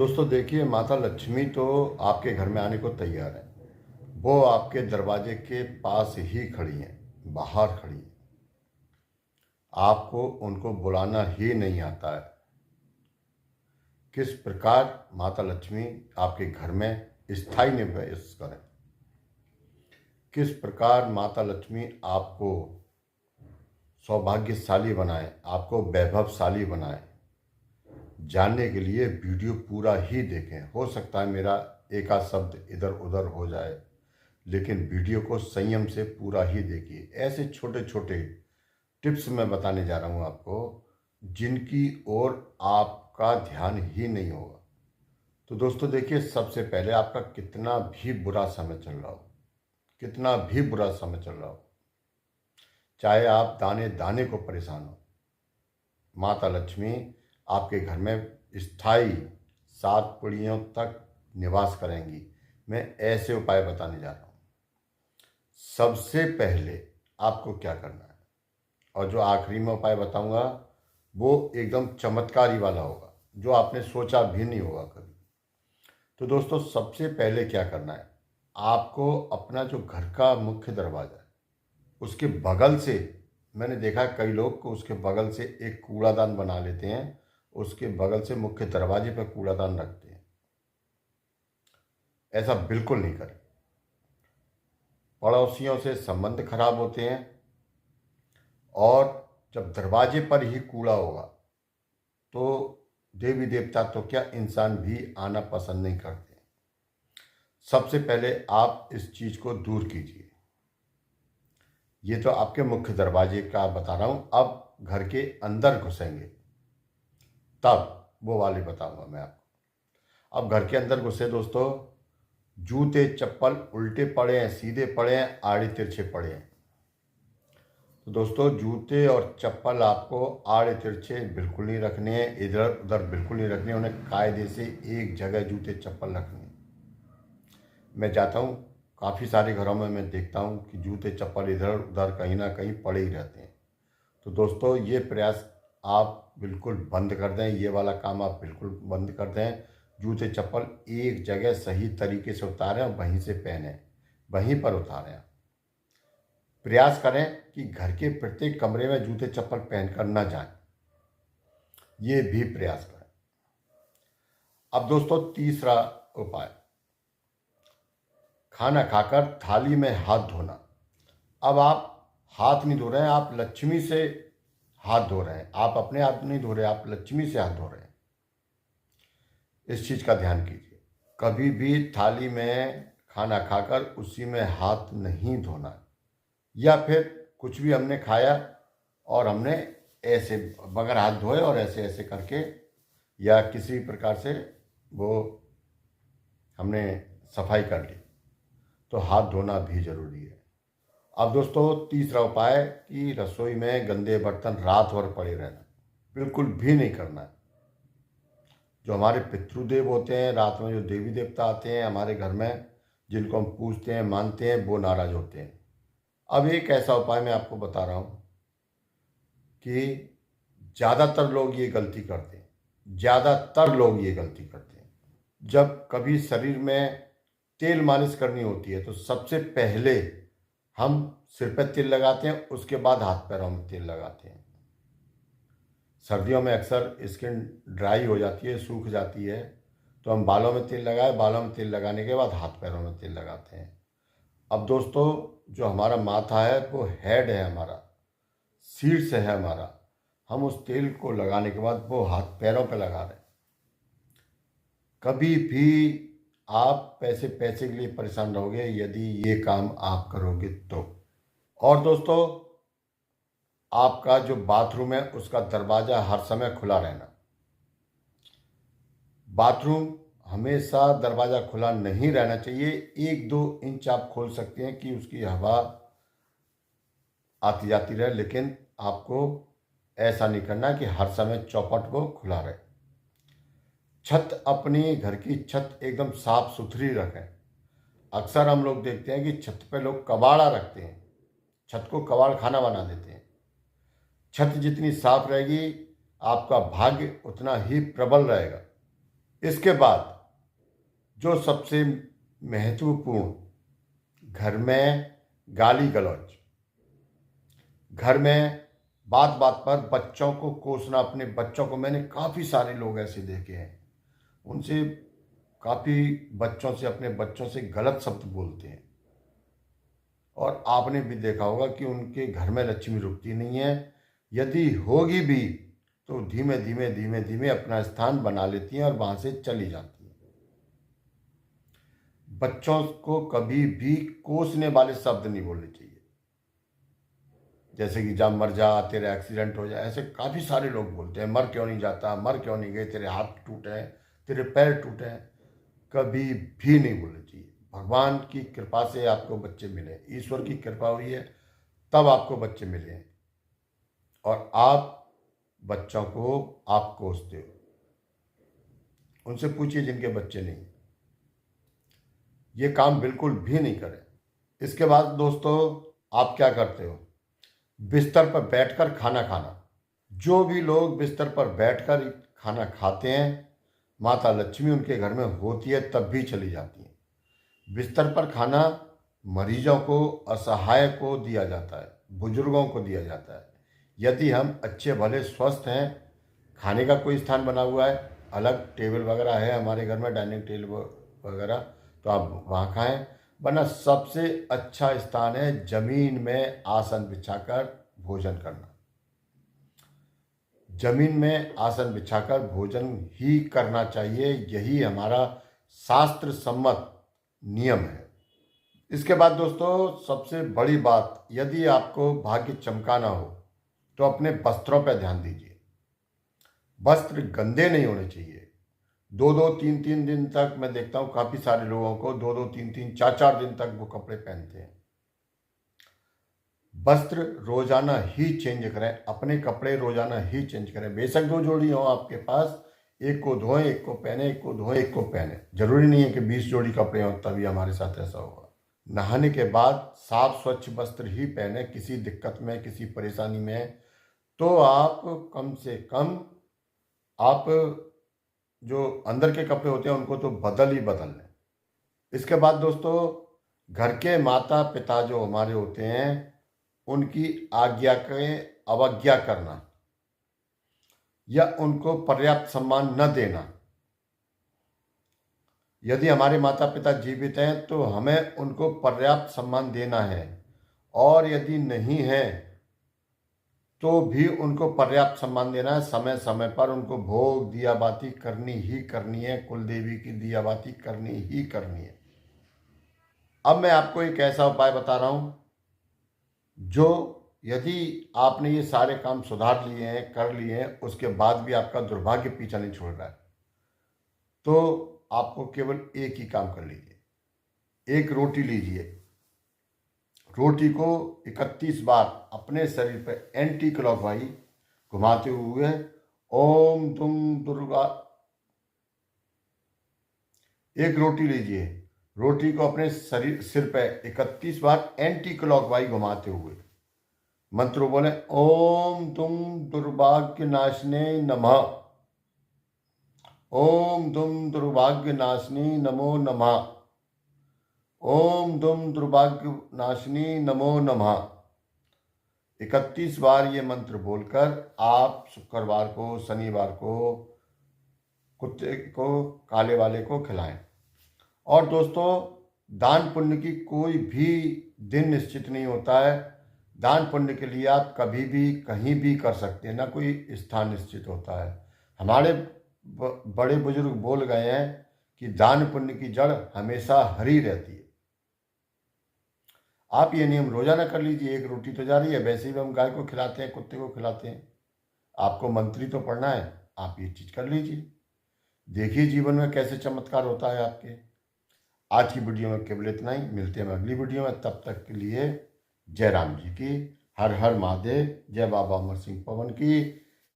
दोस्तों देखिए, माता लक्ष्मी तो आपके घर में आने को तैयार है। वो आपके दरवाजे के पास ही खड़ी हैं, बाहर खड़ी हैं। आपको उनको बुलाना ही नहीं आता है। किस प्रकार माता लक्ष्मी आपके घर में स्थायी निवास करें, किस प्रकार माता लक्ष्मी आपको सौभाग्यशाली बनाए, आपको वैभवशाली बनाए, जानने के लिए वीडियो पूरा ही देखें। हो सकता है मेरा एक आध शब्द इधर उधर हो जाए, लेकिन वीडियो को संयम से पूरा ही देखिए। ऐसे छोटे छोटे टिप्स मैं बताने जा रहा हूँ आपको, जिनकी ओर आपका ध्यान ही नहीं होगा। तो दोस्तों देखिए, सबसे पहले आपका कितना भी बुरा समय चल रहा हो, कितना भी बुरा समय चल रहा हो, चाहे आप दाने दाने को परेशान हो, माता लक्ष्मी आपके घर में स्थायी 7 पीढ़ियों तक निवास करेंगी। मैं ऐसे उपाय बताने जा रहा हूँ। सबसे पहले आपको क्या करना है, और जो आखिरी में उपाय बताऊंगा वो एकदम चमत्कारी वाला होगा, जो आपने सोचा भी नहीं होगा कभी। तो दोस्तों सबसे पहले क्या करना है, आपको अपना जो घर का मुख्य दरवाज़ा है उसके बगल से, मैंने देखा है कई लोग को उसके बगल से एक कूड़ादान बना लेते हैं, उसके बगल से मुख्य दरवाजे पर कूड़ादान रखते हैं। ऐसा बिल्कुल नहीं करें। पड़ोसियों से संबंध खराब होते हैं, और जब दरवाजे पर ही कूड़ा होगा तो देवी देवता तो क्या, इंसान भी आना पसंद नहीं करते। सबसे पहले आप इस चीज़ को दूर कीजिए। ये तो आपके मुख्य दरवाजे का बता रहा हूँ। अब घर के अंदर घुसेंगे तब वो वाली बताऊंगा मैं आपको। अब घर के अंदर घुसे दोस्तों, जूते चप्पल उल्टे पड़े हैं, सीधे पड़े हैं, आड़े तिरछे पड़े हैं। तो दोस्तों जूते और चप्पल आपको आड़े तिरछे बिल्कुल नहीं रखने हैं, इधर उधर बिल्कुल नहीं रखने, उन्हें कायदे से एक जगह जूते चप्पल रखने हैं। मैं जाता हूँ काफ़ी सारे घरों में, मैं देखता हूँ कि जूते चप्पल इधर उधर कहीं ना कहीं पड़े ही रहते हैं। तो दोस्तों ये प्रयास आप बिल्कुल बंद कर दें, ये वाला काम आप बिल्कुल बंद कर दें। जूते चप्पल एक जगह सही तरीके से उतारें और वहीं से पहनें, वहीं पर उतारें। प्रयास करें कि घर के प्रत्येक कमरे में जूते चप्पल पहनकर न जाएं, ये भी प्रयास करें। अब दोस्तों तीसरा उपाय, खाना खाकर थाली में हाथ धोना। अब आप हाथ नहीं धो रहे हैं, आप लक्ष्मी से हाथ धो रहे हैं। आप अपने हाथ नहीं धो रहे, आप लक्ष्मी से हाथ धो रहे हैं। इस चीज़ का ध्यान कीजिए। कभी भी थाली में खाना खाकर उसी में हाथ नहीं धोना, या फिर कुछ भी हमने खाया और हमने ऐसे बगैर हाथ धोए और ऐसे ऐसे करके या किसी प्रकार से वो हमने सफाई कर ली, तो हाथ धोना भी जरूरी है। अब दोस्तों तीसरा उपाय कि रसोई में गंदे बर्तन रात भर पड़े रहना बिल्कुल भी नहीं करना है। जो हमारे पितृदेव होते हैं, रात में जो देवी देवता आते हैं हमारे घर में, जिनको हम पूजते हैं मानते हैं, वो नाराज होते हैं। अब एक ऐसा उपाय मैं आपको बता रहा हूँ कि ज़्यादातर लोग ये गलती करते हैं, ज़्यादातर लोग ये गलती करते हैं। जब कभी शरीर में तेल मालिश करनी होती है तो सबसे पहले हम सिर पर तेल लगाते हैं, उसके बाद हाथ पैरों में तेल लगाते हैं। सर्दियों में अक्सर स्किन ड्राई हो जाती है, सूख जाती है, तो हम बालों में तेल लगाए, बालों में तेल लगाने के बाद हाथ पैरों में तेल लगाते हैं। अब दोस्तों जो हमारा माथा है वो हेड है, हमारा शीर्ष है हमारा, हम उस तेल को लगाने के बाद वो हाथ पैरों पे लगा रहे हैं। कभी भी आप पैसे पैसे के लिए परेशान रहोगे यदि ये काम आप करोगे तो। और दोस्तों आपका जो बाथरूम है उसका दरवाज़ा हर समय खुला रहना। बाथरूम हमेशा दरवाज़ा खुला नहीं रहना चाहिए। 1-2 इंच आप खोल सकते हैं कि उसकी हवा आती जाती रहे, लेकिन आपको ऐसा नहीं करना कि हर समय चौपट वो खुला रहे। छत, अपनी घर की छत एकदम साफ सुथरी रखें। अक्सर हम लोग देखते हैं कि छत पे लोग कबाड़ा रखते हैं, छत को कबाड़ खाना बना देते हैं। छत जितनी साफ रहेगी आपका भाग्य उतना ही प्रबल रहेगा। इसके बाद जो सबसे महत्वपूर्ण, घर में गाली गलौज, घर में बात बात पर बच्चों को कोसना, अपने बच्चों को, मैंने काफ़ी सारे लोग ऐसे देखे हैं, उनसे काफ़ी बच्चों से, अपने बच्चों से गलत शब्द बोलते हैं। और आपने भी देखा होगा कि उनके घर में लक्ष्मी रुकती नहीं है, यदि होगी भी तो धीमे धीमे धीमे धीमे अपना स्थान बना लेती हैं और वहाँ से चली जाती हैं। बच्चों को कभी भी कोसने वाले शब्द नहीं बोलने चाहिए, जैसे कि जा मर जा, तेरा एक्सीडेंट हो जाए, ऐसे काफ़ी सारे लोग बोलते हैं, मर क्यों नहीं जाता, मर क्यों नहीं गए, तेरे हाथ टूटे हैं, तेरे पैर टूटे हैं, कभी भी नहीं बोलना चाहिए। भगवान की कृपा से आपको बच्चे मिले, ईश्वर की कृपा हुई है तब आपको बच्चे मिले हैं, और आप बच्चों को आप कोसते हो। उनसे पूछिए जिनके बच्चे नहीं, ये काम बिल्कुल भी नहीं करें। इसके बाद दोस्तों, आप क्या करते हो, बिस्तर पर बैठकर खाना खाना। जो भी लोग बिस्तर पर बैठकर खाना खाते हैं, माता लक्ष्मी उनके घर में होती है तब भी चली जाती है। बिस्तर पर खाना मरीजों को, असहाय को दिया जाता है, बुजुर्गों को दिया जाता है। यदि हम अच्छे भले स्वस्थ हैं, खाने का कोई स्थान बना हुआ है, अलग टेबल वगैरह है हमारे घर में, डाइनिंग टेबल वगैरह, तो आप वहाँ खाएं, वरना सबसे अच्छा स्थान है जमीन में आसन बिछाकर भोजन करना। जमीन में आसन बिछाकर भोजन ही करना चाहिए, यही हमारा शास्त्र सम्मत नियम है। इसके बाद दोस्तों, सबसे बड़ी बात, यदि आपको भाग्य चमकाना हो तो अपने वस्त्रों पर ध्यान दीजिए। वस्त्र गंदे नहीं होने चाहिए। 2-2, 3-3 दिन तक मैं देखता हूँ काफ़ी सारे लोगों को 2-2, 3-3, 4-4 दिन तक वो कपड़े पहनते हैं। वस्त्र रोजाना ही चेंज करें, अपने कपड़े रोजाना ही चेंज करें। बेशक 2 जोड़ी हो आपके पास, एक को धोएं, एक को पहने, एक को धोएं, एक को पहने। जरूरी नहीं है कि 20 जोड़ी कपड़े हों तभी हमारे साथ ऐसा होगा। नहाने के बाद साफ स्वच्छ वस्त्र ही पहने। किसी दिक्कत में, किसी परेशानी में तो आप कम से कम, आप जो अंदर के कपड़े होते हैं उनको तो बदल ही बदल लें। इसके बाद दोस्तों, घर के माता पिता जो हमारे होते हैं, उनकी आज्ञा के अवज्ञा करना या उनको पर्याप्त सम्मान न देना। यदि हमारे माता पिता जीवित हैं तो हमें उनको पर्याप्त सम्मान देना है, और यदि नहीं है तो भी उनको पर्याप्त सम्मान देना है। समय समय पर उनको भोग दिया बाती करनी ही करनी है, कुल देवी की दिया बाती करनी ही करनी है। अब मैं आपको एक ऐसा उपाय बता रहा हूं, जो यदि आपने ये सारे काम सुधार लिए हैं, कर लिए हैं, उसके बाद भी आपका दुर्भाग्य पीछा नहीं छोड़ रहा है, तो आपको केवल एक ही काम कर लीजिए। एक रोटी लीजिए, रोटी को 31 बार अपने शरीर पर एंटी क्लॉकवाइज घुमाते हुए ओम तुम दुर्गा, एक रोटी लीजिए, रोटी को अपने सिर पर 31 बार एंटी क्लॉकवाइज घुमाते हुए मंत्र बोले, ओम तुम दुर्भाग्य नाशने नमः, ओम तुम दुर्भाग्य नाशनी नमो नमः, ओम तुम दुर्भाग्य नाशनी नमो नमः। 31 बार ये मंत्र बोलकर आप शुक्रवार को, शनिवार को कुत्ते को, काले वाले को खिलाएं। और दोस्तों, दान पुण्य की कोई भी दिन निश्चित नहीं होता है। दान पुण्य के लिए आप कभी भी कहीं भी कर सकते हैं, ना कोई स्थान निश्चित होता है। हमारे बड़े बुजुर्ग बोल गए हैं कि दान पुण्य की जड़ हमेशा हरी रहती है। आप ये नियम रोजाना कर लीजिए। एक रोटी तो जा रही है, वैसे भी हम गाय को खिलाते हैं, कुत्ते को खिलाते हैं। आपको मंत्री तो पढ़ना है, आप ये चीज कर लीजिए, देखिए जीवन में कैसे चमत्कार होता है आपके। आज की वीडियो में केवल इतना ही, मिलते हैं अगली वीडियो में। तब तक के लिए जय राम जी की, हर हर महादेव, जय बाबा अमर सिंह पवन की।